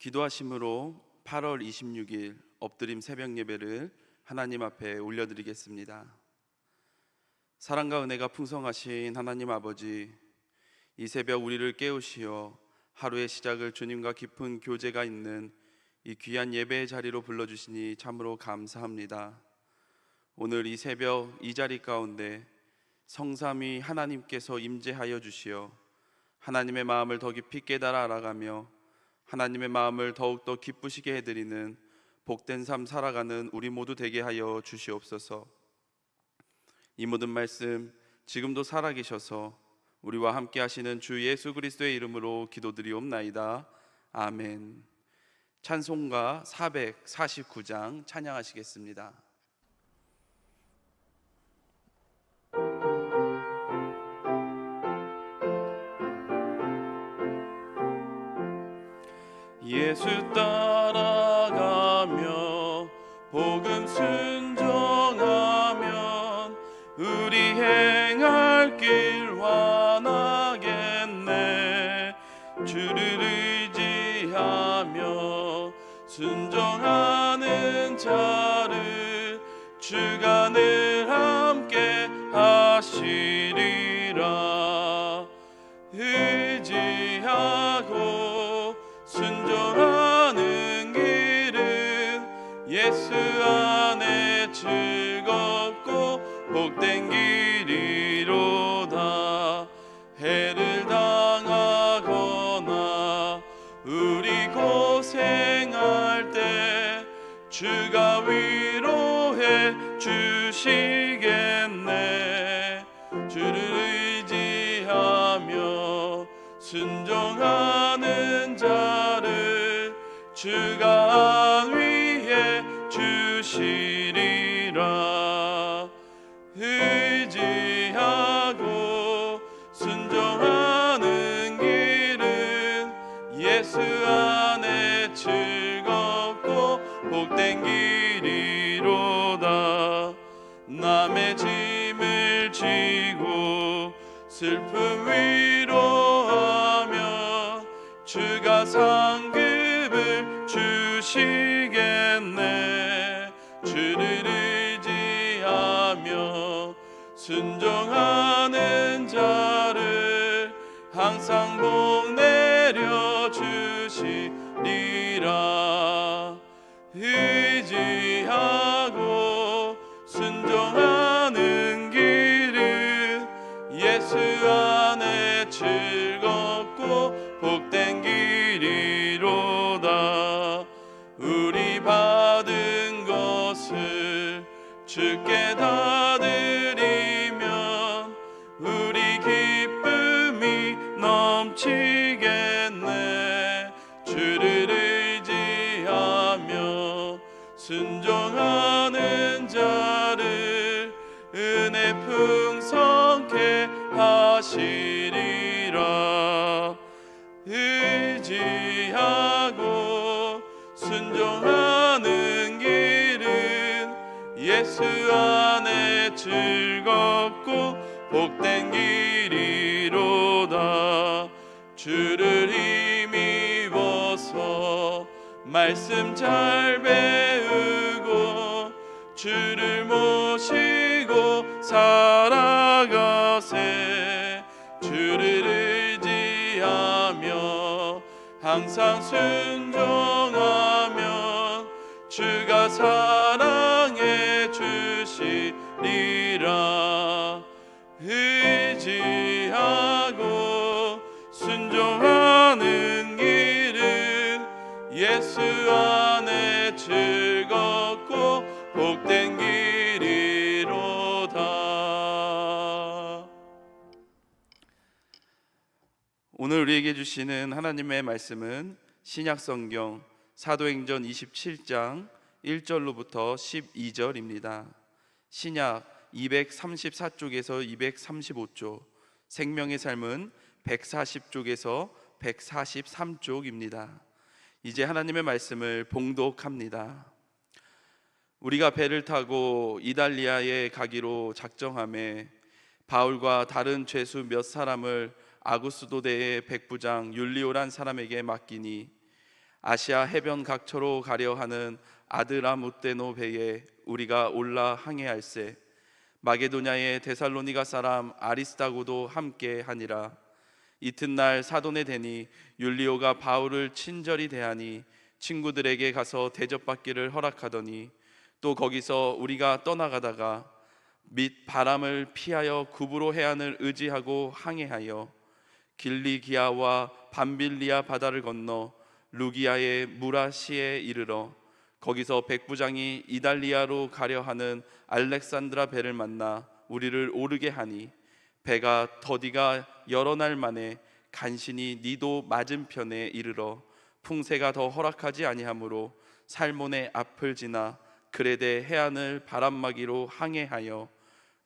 기도하심으로 8월 26일 엎드림 새벽 예배를 하나님 앞에 올려드리겠습니다. 사랑과 은혜가 풍성하신 하나님 아버지, 이 새벽 우리를 깨우시어 하루의 시작을 주님과 깊은 교제가 있는 이 귀한 예배의 자리로 불러주시니 참으로 감사합니다. 오늘 이 새벽 이 자리 가운데 성삼위 하나님께서 임재하여 주시어 하나님의 마음을 더 깊이 깨달아 알아가며 하나님의 마음을 더욱더 기쁘시게 해드리는 복된 삶 살아가는 우리 모두 되게 하여 주시옵소서. 이 모든 말씀 지금도 살아계셔서 우리와 함께 하시는 주 예수 그리스도의 이름으로 기도드리옵나이다. 아멘. 찬송가 449장 찬양하시겠습니다. 예수 따라가며 복음 순종하면 우리 행할 길 완하겠네. 주를 의지하며 순종하는 자를 주가 늘 함께 하시리라. 의지하고 순종하는 길은 예수 안에 즐겁고 복된 길이로다. 해를 당하거나 우리 고생할 때 주가 위로해 주시겠네. 주를 의지하며 순종하는 자를 주가 안위해 주시리라. 의지하고 순종하는 길은 예수 안에 즐겁고 복된 길이로다. 남의 짐을 지고 슬픔 위로하며 주가 상급을 주시겠네. 주를 의지하며 순종하는 자를 항상 복 내려 주시리라. 의지하고 순종하는 길은 예수 안에 즐겁고 복된 길이로다. 우리 받은 것을 주께 다 드리면 우리 기쁨이 넘치겠네. 주를 의지하며 순종하는 자를 은혜 풍성케 하시리라. 의지하고 순종하는 길은 예수 안에 즐겁고 복된 길이로다. 주를 힘입어서 말씀 잘 배우고 주를 모시고 살아가세. 주를 의지하며 항상 순종하면 주가 사랑해 주시리라. 의지하고 순종하는 길은 예수 안에 즐겁고 복된 길이로다. 오늘 우리에게 주시는 하나님의 말씀은 신약성경 사도행전 27장 1절로부터 12절입니다. 신약 234쪽에서 235쪽, 생명의 삶은 140쪽에서 143쪽입니다. 이제 하나님의 말씀을 봉독합니다. 우리가 배를 타고 이달리아에 가기로 작정하매 바울과 다른 죄수 몇 사람을 아구스도대의 백부장 율리오란 사람에게 맡기니 아시아 해변 각처로 가려 하는 아드라무떼노 배에 우리가 올라 항해할세. 마게도냐의 데살로니가 사람 아리스다고도 함께 하니라. 이튿날 사돈에 대니 율리오가 바울을 친절히 대하니 친구들에게 가서 대접받기를 허락하더니, 또 거기서 우리가 떠나가다가 및 바람을 피하여 구브로 해안을 의지하고 항해하여 길리기아와 밤빌리아 바다를 건너 루기아의 무라시에 이르러 거기서 백부장이 이달리아로 가려 하는 알렉산드라 배를 만나 우리를 오르게 하니, 배가 더디가 여러 날 만에 간신히 니도 맞은편에 이르러 풍세가 더 허락하지 아니하므로 살몬의 앞을 지나 그레데 해안을 바람막이로 항해하여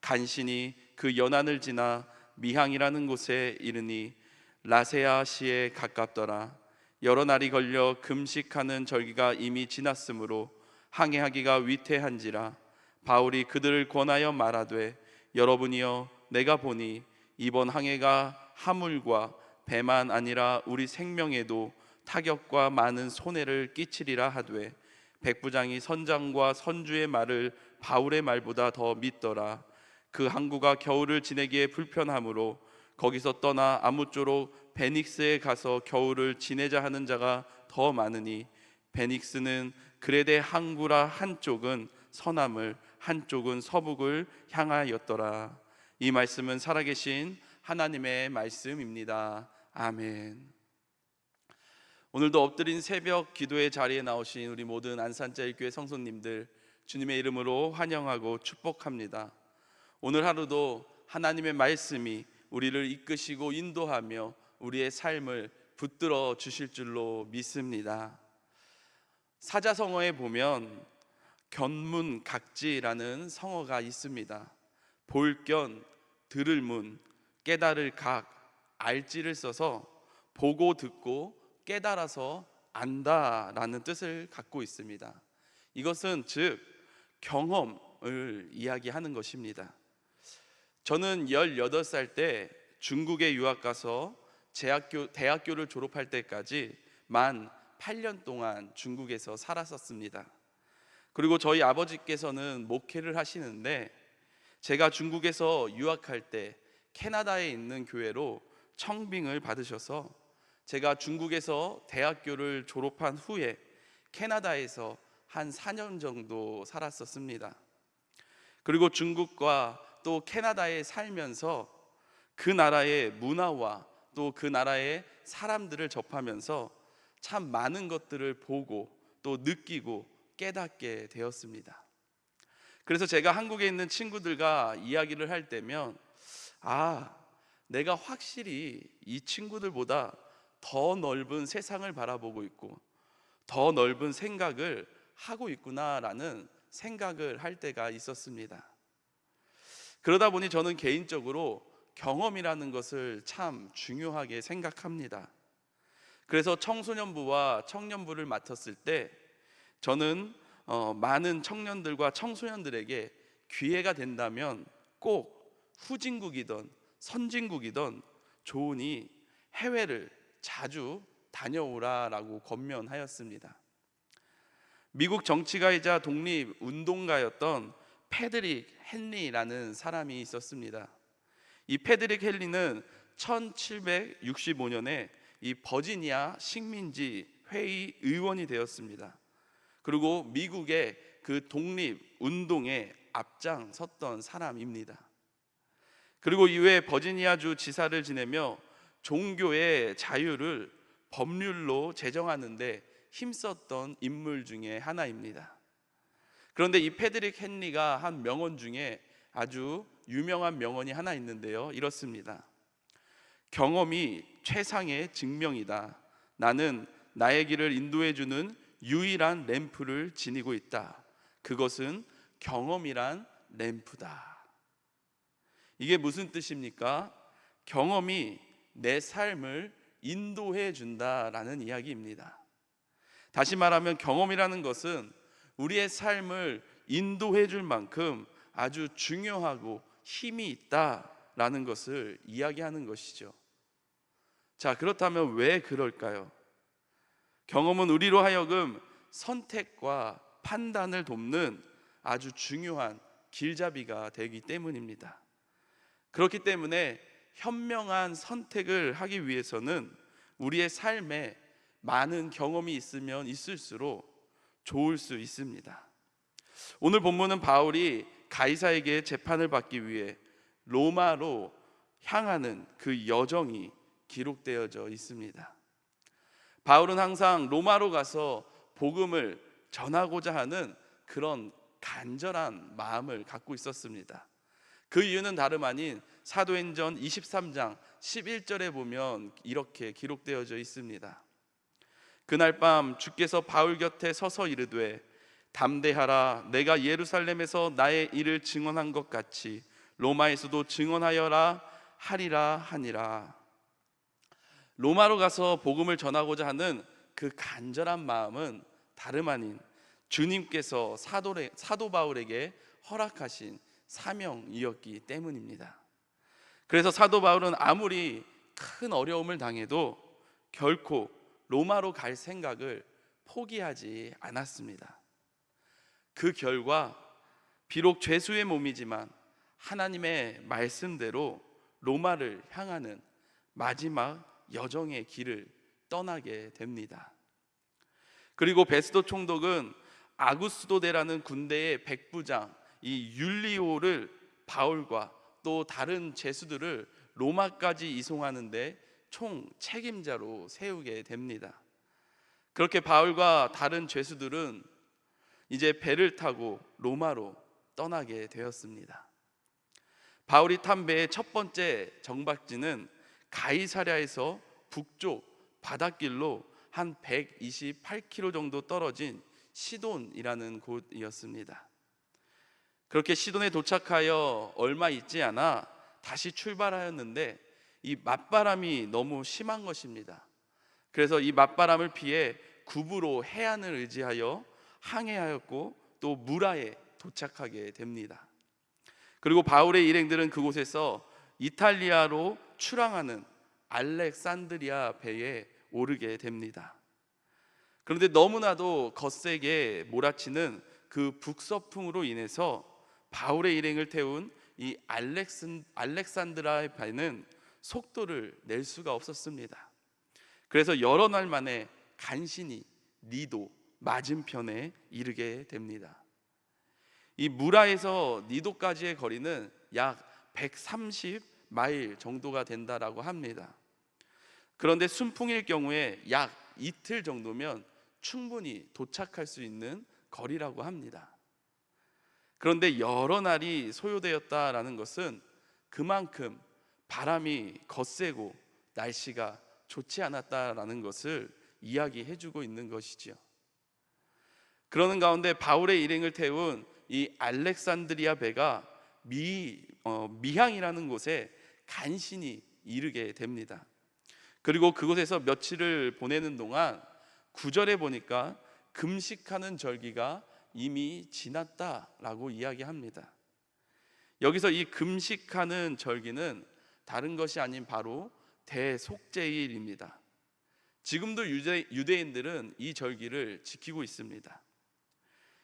간신히 그 연안을 지나 미항이라는 곳에 이르니 라세아시에 가깝더라. 여러 날이 걸려 금식하는 절기가 이미 지났으므로 항해하기가 위태한지라. 바울이 그들을 권하여 말하되, 여러분이여, 내가 보니 이번 항해가 하물과 배만 아니라 우리 생명에도 타격과 많은 손해를 끼치리라 하되, 백부장이 선장과 선주의 말을 바울의 말보다 더 믿더라. 그 항구가 겨울을 지내기에 불편하므로 거기서 떠나 아무쪼록 베닉스에 가서 겨울을 지내자 하는 자가 더 많으니, 베닉스는 그레데 항구라 한쪽은 서남을 한쪽은 서북을 향하였더라. 이 말씀은 살아계신 하나님의 말씀입니다. 아멘. 오늘도 엎드린 새벽 기도의 자리에 나오신 우리 모든 안산자일교회 성도님들, 주님의 이름으로 환영하고 축복합니다. 오늘 하루도 하나님의 말씀이 우리를 이끄시고 인도하며 우리의 삶을 붙들어 주실 줄로 믿습니다. 사자성어에 보면 견문각지라는 성어가 있습니다. 볼견, 들을 문, 깨달을 각, 알지를 써서 보고 듣고 깨달아서 안다라는 뜻을 갖고 있습니다. 이것은 즉 경험을 이야기하는 것입니다. 저는 18살 때 중국에 유학 가서 대학교를 졸업할 때까지 만 8년 동안 중국에서 살았었습니다. 그리고 저희 아버지께서는 목회를 하시는데, 제가 중국에서 유학할 때 캐나다에 있는 교회로 청빙을 받으셔서 제가 중국에서 대학교를 졸업한 후에 캐나다에서 한 4년 정도 살았었습니다. 그리고 중국과 또 캐나다에 살면서 그 나라의 문화와 또 그 나라의 사람들을 접하면서 참 많은 것들을 보고 또 느끼고 깨닫게 되었습니다. 그래서 제가 한국에 있는 친구들과 이야기를 할 때면, 내가 확실히 이 친구들보다 더 넓은 세상을 바라보고 있고 더 넓은 생각을 하고 있구나라는 생각을 할 때가 있었습니다. 그러다 보니 저는 개인적으로 경험이라는 것을 참 중요하게 생각합니다. 그래서 청소년부와 청년부를 맡았을 때 저는 많은 청년들과 청소년들에게 기회가 된다면 꼭 후진국이든 선진국이든 좋으니 해외를 자주 다녀오라라고 권면하였습니다. 미국 정치가이자 독립운동가였던 패드릭 헨리라는 사람이 있었습니다. 이 패드릭 헨리는 1765년에 이 버지니아 식민지 회의 의원이 되었습니다. 그리고 미국의 그 독립운동에 앞장섰던 사람입니다. 그리고 이후에 버지니아주 지사를 지내며 종교의 자유를 법률로 제정하는 데 힘썼던 인물 중에 하나입니다. 그런데 이 패드릭 헨리가 한 명언 중에 아주 유명한 명언이 하나 있는데요, 이렇습니다. 경험이 최상의 증명이다. 나는 나의 길을 인도해주는 유일한 램프를 지니고 있다. 그것은 경험이란 램프다. 이게 무슨 뜻입니까? 경험이 내 삶을 인도해 준다라는 이야기입니다. 다시 말하면 경험이라는 것은 우리의 삶을 인도해 줄 만큼 아주 중요하고 힘이 있다라는 것을 이야기하는 것이죠. 자, 그렇다면 왜 그럴까요? 경험은 우리로 하여금 선택과 판단을 돕는 아주 중요한 길잡이가 되기 때문입니다. 그렇기 때문에 현명한 선택을 하기 위해서는 우리의 삶에 많은 경험이 있으면 있을수록 좋을 수 있습니다. 오늘 본문은 바울이 가이사에게 재판을 받기 위해 로마로 향하는 그 여정이 기록되어져 있습니다. 바울은 항상 로마로 가서 복음을 전하고자 하는 그런 간절한 마음을 갖고 있었습니다. 그 이유는 다름 아닌 사도행전 23장 11절에 보면 이렇게 기록되어져 있습니다. 그날 밤 주께서 바울 곁에 서서 이르되 담대하라, 내가 예루살렘에서 나의 일을 증언한 것 같이 로마에서도 증언하여라 하리라 하니라. 로마로 가서 복음을 전하고자 하는 그 간절한 마음은 다름 아닌 주님께서 사도 바울에게 허락하신 사명이었기 때문입니다. 그래서 사도 바울은 아무리 큰 어려움을 당해도 결코 로마로 갈 생각을 포기하지 않았습니다. 그 결과 비록 죄수의 몸이지만 하나님의 말씀대로 로마를 향하는 마지막 여정의 길을 떠나게 됩니다. 그리고 베스도 총독은 아구스도데라는 군대의 백부장 이 율리오를 바울과 또 다른 죄수들을 로마까지 이송하는데 총 책임자로 세우게 됩니다. 그렇게 바울과 다른 죄수들은 이제 배를 타고 로마로 떠나게 되었습니다. 바울이 탄 배의 첫 번째 정박지는 가이사랴에서 북쪽 바닷길로 한 128km 정도 떨어진 시돈이라는 곳이었습니다. 그렇게 시돈에 도착하여 얼마 있지 않아 다시 출발하였는데 이 맞바람이 너무 심한 것입니다. 그래서 이 맞바람을 피해 굽으로 해안을 의지하여 항해하였고 또 무라에 도착하게 됩니다. 그리고 바울의 일행들은 그곳에서 이탈리아로 출항하는 알렉산드리아 배에 오르게 됩니다. 그런데 너무나도 거세게 몰아치는 그 북서풍으로 인해서 바울의 일행을 태운 이 알렉산드라의 배는 속도를 낼 수가 없었습니다. 그래서 여러 날 만에 간신히 니도 맞은편에 이르게 됩니다. 이 무라에서 니도까지의 거리는 약 130마일 정도가 된다라고 합니다. 그런데 순풍일 경우에 약 이틀 정도면 충분히 도착할 수 있는 거리라고 합니다. 그런데 여러 날이 소요되었다라는 것은 그만큼 바람이 거세고 날씨가 좋지 않았다라는 것을 이야기해주고 있는 것이지요. 그러는 가운데 바울의 일행을 태운 이 알렉산드리아 배가 미항이라는 곳에 간신히 이르게 됩니다. 그리고 그곳에서 며칠을 보내는 동안 9절에 보니까 금식하는 절기가 이미 지났다라고 이야기합니다. 여기서 이 금식하는 절기는 다른 것이 아닌 바로 대속죄일입니다. 지금도 유대인들은 이 절기를 지키고 있습니다.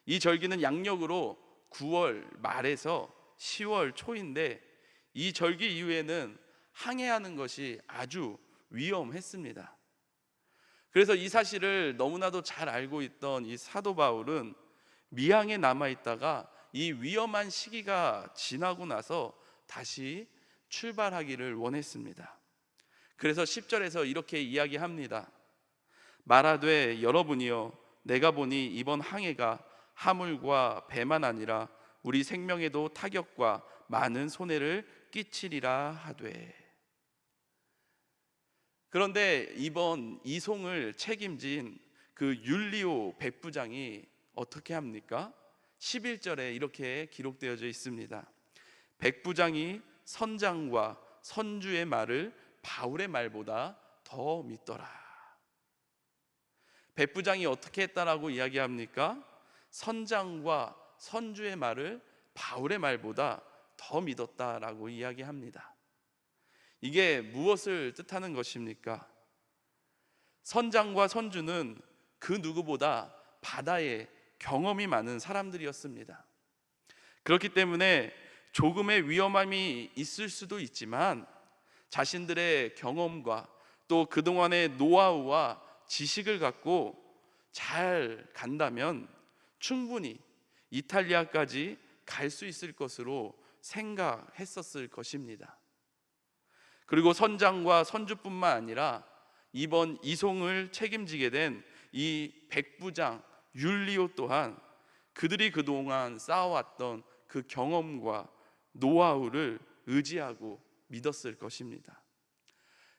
이 절기는 양력으로 9월 말에서 10월 초인데 이 절기 이후에는 항해하는 것이 아주 위험했습니다. 그래서 이 사실을 너무나도 잘 알고 있던 이 사도 바울은 미항에 남아있다가 이 위험한 시기가 지나고 나서 다시 출발하기를 원했습니다. 그래서 10절에서 이렇게 이야기합니다. 말하되 여러분이여 내가 보니 이번 항해가 하물과 배만 아니라 우리 생명에도 타격과 많은 손해를 끼치리라 하되. 그런데 이번 이송을 책임진 그 율리오 백부장이 어떻게 합니까? 11절에 이렇게 기록되어져 있습니다. 백부장이 선장과 선주의 말을 바울의 말보다 더 믿더라. 백부장이 어떻게 했다라고 이야기합니까? 선장과 선주의 말을 바울의 말보다 더 믿었다라고 이야기합니다. 이게 무엇을 뜻하는 것입니까? 선장과 선주는 그 누구보다 바다에 경험이 많은 사람들이었습니다. 그렇기 때문에 조금의 위험함이 있을 수도 있지만 자신들의 경험과 또 그동안의 노하우와 지식을 갖고 잘 간다면 충분히 이탈리아까지 갈 수 있을 것으로 생각했었을 것입니다. 그리고 선장과 선주뿐만 아니라 이번 이송을 책임지게 된 이 백부장 율리오 또한 그들이 그동안 쌓아왔던 그 경험과 노하우를 의지하고 믿었을 것입니다.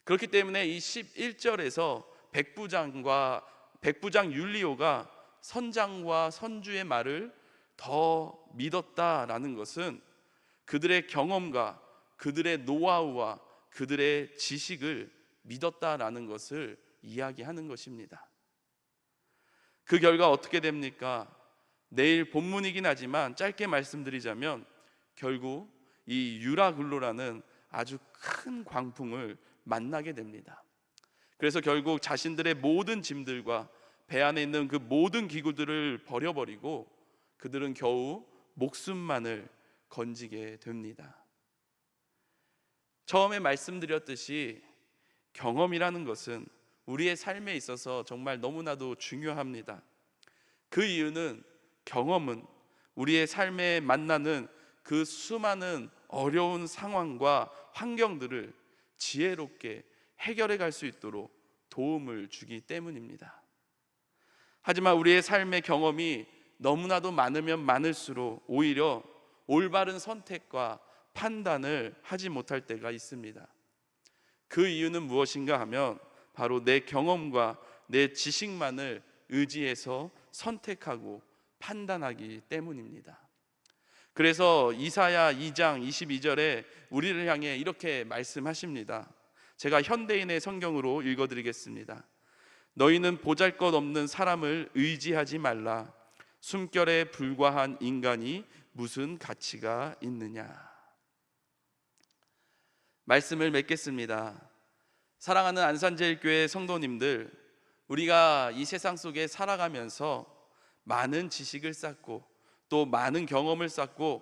그렇기 때문에 이 11절에서 백부장 율리오가 선장과 선주의 말을 더 믿었다라는 것은 그들의 경험과 그들의 노하우와 그들의 지식을 믿었다라는 것을 이야기하는 것입니다. 그 결과 어떻게 됩니까? 내일 본문이긴 하지만 짧게 말씀드리자면 결국 이 유라굴로라는 아주 큰 광풍을 만나게 됩니다. 그래서 결국 자신들의 모든 짐들과 배 안에 있는 그 모든 기구들을 버려버리고 그들은 겨우 목숨만을 건지게 됩니다. 처음에 말씀드렸듯이 경험이라는 것은 우리의 삶에 있어서 정말 너무나도 중요합니다. 그 이유는 경험은 우리의 삶에 만나는 그 수많은 어려운 상황과 환경들을 지혜롭게 해결해 갈 수 있도록 도움을 주기 때문입니다. 하지만 우리의 삶의 경험이 너무나도 많으면 많을수록 오히려 올바른 선택과 판단을 하지 못할 때가 있습니다. 그 이유는 무엇인가 하면 바로 내 경험과 내 지식만을 의지해서 선택하고 판단하기 때문입니다. 그래서 이사야 2장 22절에 우리를 향해 이렇게 말씀하십니다. 제가 현대인의 성경으로 읽어드리겠습니다. 너희는 보잘것없는 사람을 의지하지 말라. 숨결에 불과한 인간이 무슨 가치가 있느냐. 말씀을 맺겠습니다. 사랑하는 안산제일교회 성도님들, 우리가 이 세상 속에 살아가면서 많은 지식을 쌓고 또 많은 경험을 쌓고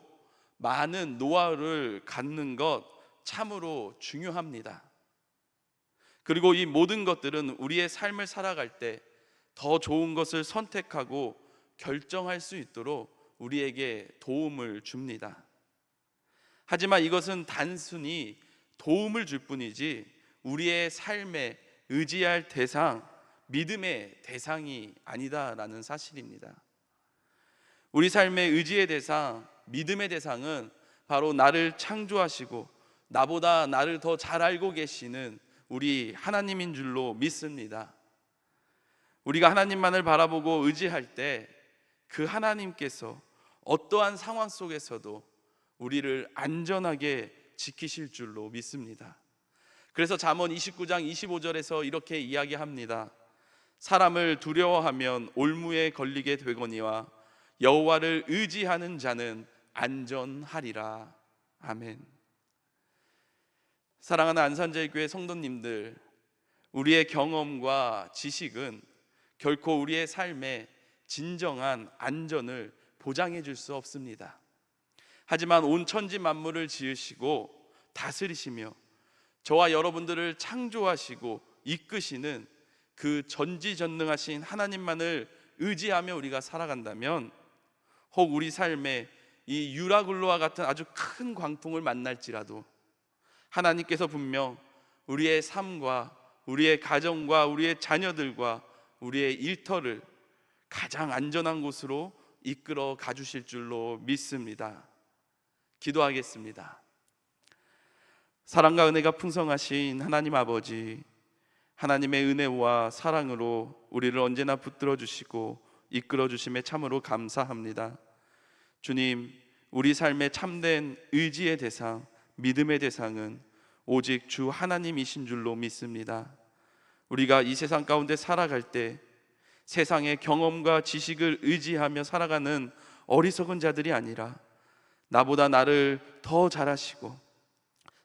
많은 노하우를 갖는 것 참으로 중요합니다. 그리고 이 모든 것들은 우리의 삶을 살아갈 때 더 좋은 것을 선택하고 결정할 수 있도록 우리에게 도움을 줍니다. 하지만 이것은 단순히 도움을 줄 뿐이지 우리의 삶에 의지할 대상, 믿음의 대상이 아니다라는 사실입니다. 우리 삶의 의지의 대상, 믿음의 대상은 바로 나를 창조하시고 나보다 나를 더 잘 알고 계시는 우리 하나님인 줄로 믿습니다. 우리가 하나님만을 바라보고 의지할 때 그 하나님께서 어떠한 상황 속에서도 우리를 안전하게 지키실 줄로 믿습니다. 그래서 잠언 29장 25절에서 이렇게 이야기합니다. 사람을 두려워하면 올무에 걸리게 되거니와 여호와를 의지하는 자는 안전하리라. 아멘. 사랑하는 안산제일교회 성도님들, 우리의 경험과 지식은 결코 우리의 삶에 진정한 안전을 보장해 줄 수 없습니다. 하지만 온 천지 만물을 지으시고 다스리시며 저와 여러분들을 창조하시고 이끄시는 그 전지전능하신 하나님만을 의지하며 우리가 살아간다면 혹 우리 삶에 이 유라굴로와 같은 아주 큰 광풍을 만날지라도 하나님께서 분명 우리의 삶과 우리의 가정과 우리의 자녀들과 우리의 일터를 가장 안전한 곳으로 이끌어 가주실 줄로 믿습니다. 기도하겠습니다. 사랑과 은혜가 풍성하신 하나님 아버지, 하나님의 은혜와 사랑으로 우리를 언제나 붙들어 주시고 이끌어 주심에 참으로 감사합니다. 주님, 우리 삶의 참된 의지의 대상, 믿음의 대상은 오직 주 하나님이신 줄로 믿습니다. 우리가 이 세상 가운데 살아갈 때 세상의 경험과 지식을 의지하며 살아가는 어리석은 자들이 아니라 나보다 나를 더 잘하시고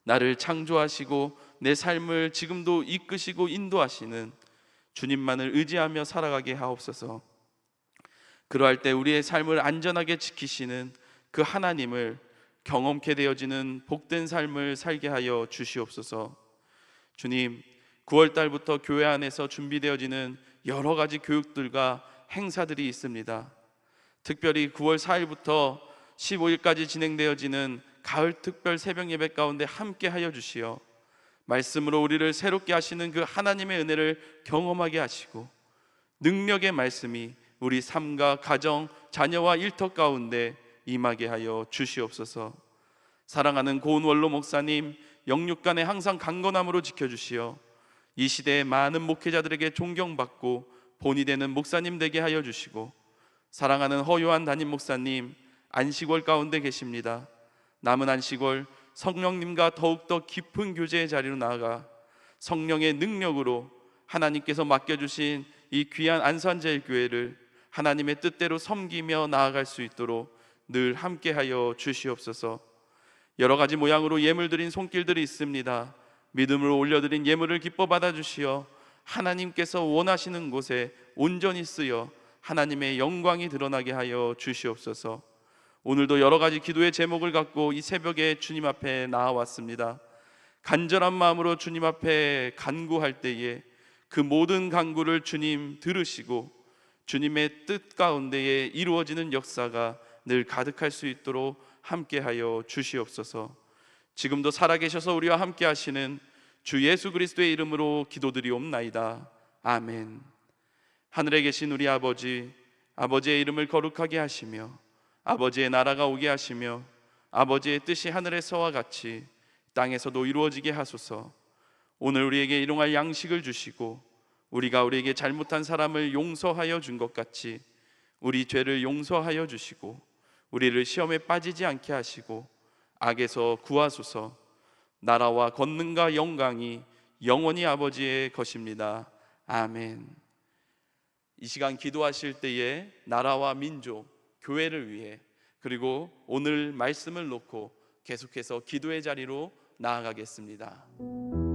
나를 창조하시고 내 삶을 지금도 이끄시고 인도하시는 주님만을 의지하며 살아가게 하옵소서. 그러할 때 우리의 삶을 안전하게 지키시는 그 하나님을 경험케 되어지는 복된 삶을 살게 하여 주시옵소서. 주님, 9월 달부터 교회 안에서 준비되어지는 여러 가지 교육들과 행사들이 있습니다. 특별히 9월 4일부터 15일까지 진행되어지는 가을 특별 새벽 예배 가운데 함께 하여 주시어 말씀으로 우리를 새롭게 하시는 그 하나님의 은혜를 경험하게 하시고 능력의 말씀이 우리 삶과 가정, 자녀와 일터 가운데 임하게 하여 주시옵소서. 사랑하는 고은 원로 목사님, 영육간에 항상 강건함으로 지켜주시어 이 시대의 많은 목회자들에게 존경받고 본이 되는 목사님 되게 하여 주시고, 사랑하는 허요한 담임 목사님, 안식월 가운데 계십니다. 남은 안식월 성령님과 더욱더 깊은 교제의 자리로 나아가 성령의 능력으로 하나님께서 맡겨주신 이 귀한 안산제일교회를 하나님의 뜻대로 섬기며 나아갈 수 있도록 늘 함께하여 주시옵소서. 여러 가지 모양으로 예물 드린 손길들이 있습니다. 믿음으로 올려드린 예물을 기뻐 받아주시어 하나님께서 원하시는 곳에 온전히 쓰여 하나님의 영광이 드러나게 하여 주시옵소서. 오늘도 여러 가지 기도의 제목을 갖고 이 새벽에 주님 앞에 나아왔습니다. 간절한 마음으로 주님 앞에 간구할 때에 그 모든 간구를 주님 들으시고 주님의 뜻 가운데에 이루어지는 역사가 늘 가득할 수 있도록 함께하여 주시옵소서. 지금도 살아계셔서 우리와 함께 하시는 주 예수 그리스도의 이름으로 기도드리옵나이다. 아멘. 하늘에 계신 우리 아버지, 아버지의 이름을 거룩하게 하시며 아버지의 나라가 오게 하시며 아버지의 뜻이 하늘에서와 같이 땅에서도 이루어지게 하소서. 오늘 우리에게 일용할 양식을 주시고 우리가 우리에게 잘못한 사람을 용서하여 준 것 같이 우리 죄를 용서하여 주시고 우리를 시험에 빠지지 않게 하시고 악에서 구하소서. 나라와 권능과 영광이 영원히 아버지의 것입니다. 아멘. 이 시간 기도하실 때에 나라와 민족, 교회를 위해 그리고 오늘 말씀을 놓고 계속해서 기도의 자리로 나아가겠습니다.